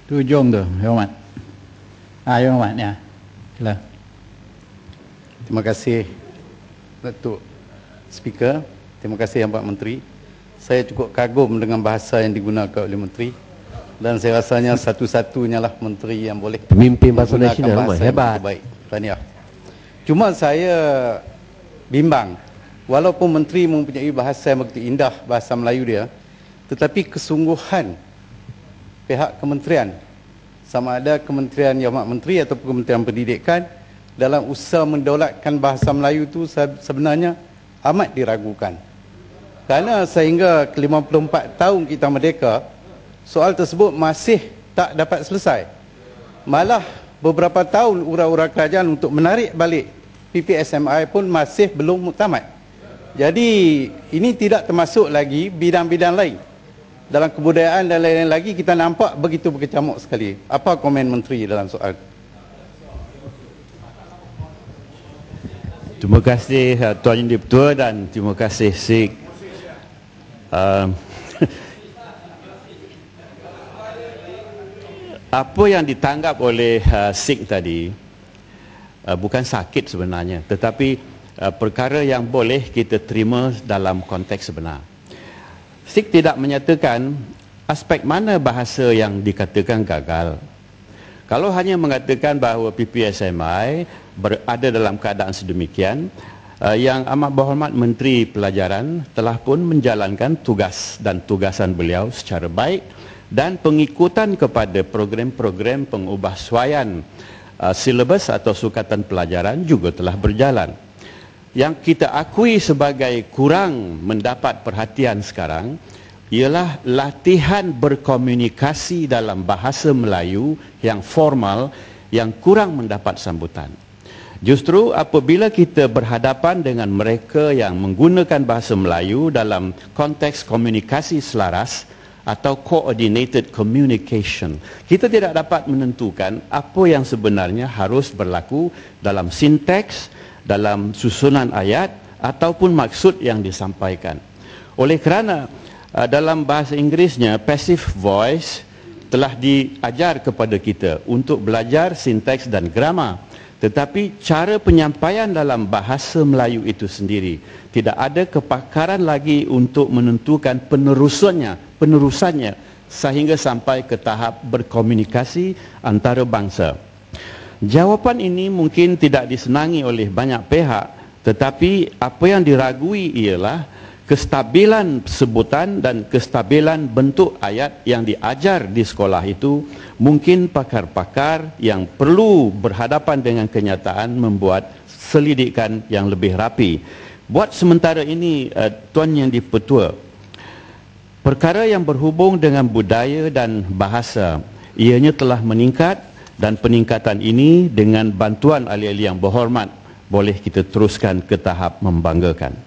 Tu ujung tu, Yang Hormat. Yang Hormat ya. Sila. Terima kasih Datuk Speaker. Terima kasih Yang Pak Menteri. Saya cukup kagum dengan bahasa yang digunakan oleh Menteri. Dan saya rasanya satu-satunya lah Menteri yang boleh pemimpin bahasa nasional hebat. Baik, tahniah. Cuma saya bimbang. Walaupun Menteri mempunyai bahasa yang begitu indah, bahasa Melayu dia, tetapi kesungguhan pihak kementerian, sama ada Kementerian Yang Amat Menteri ataupun Kementerian Pendidikan, dalam usaha mendaulatkan bahasa Melayu itu sebenarnya amat diragukan. Kerana sehingga ke-54 tahun kita merdeka, soal tersebut masih tak dapat selesai. Malah beberapa tahun ura-ura kerajaan untuk menarik balik PPSMI pun masih belum muktamad. Jadi ini tidak termasuk lagi bidang-bidang lain. Dalam kebudayaan dan lain-lain lagi kita nampak begitu berkecamuk sekali. Apa komen Menteri dalam soal? Terima kasih Tuan Yang Di-Pertua dan terima kasih Sik. Apa yang ditanggap oleh Sik tadi bukan sakit sebenarnya, tetapi perkara yang boleh kita terima dalam konteks sebenar. Sik tidak menyatakan aspek mana bahasa yang dikatakan gagal. Kalau hanya mengatakan bahawa PPSMI berada dalam keadaan sedemikian, Yang Amat Berhormat Menteri Pelajaran telah pun menjalankan tugas dan tugasan beliau secara baik dan pengikutan kepada program-program pengubahsuaian silabus atau sukatan pelajaran juga telah berjalan. Yang kita akui sebagai kurang mendapat perhatian sekarang ialah latihan berkomunikasi dalam bahasa Melayu yang formal yang kurang mendapat sambutan. Justru apabila kita berhadapan dengan mereka yang menggunakan bahasa Melayu dalam konteks komunikasi selaras atau coordinated communication, kita tidak dapat menentukan apa yang sebenarnya harus berlaku dalam sinteks, dalam susunan ayat ataupun maksud yang disampaikan. Oleh kerana dalam bahasa Inggerisnya passive voice telah diajar kepada kita untuk belajar sinteks dan grammar, tetapi cara penyampaian dalam bahasa Melayu itu sendiri tidak ada kepakaran lagi untuk menentukan penerusannya sehingga sampai ke tahap berkomunikasi antara bangsa. Jawapan ini mungkin tidak disenangi oleh banyak pihak, tetapi apa yang diragui ialah kestabilan sebutan dan kestabilan bentuk ayat yang diajar di sekolah itu. Mungkin pakar-pakar yang perlu berhadapan dengan kenyataan membuat selidikan yang lebih rapi. Buat sementara ini, Tuan Yang Di-Pertua, perkara yang berhubung dengan budaya dan bahasa, ianya telah meningkat. Dan peningkatan ini dengan bantuan ahli-ahli yang berhormat boleh kita teruskan ke tahap membanggakan.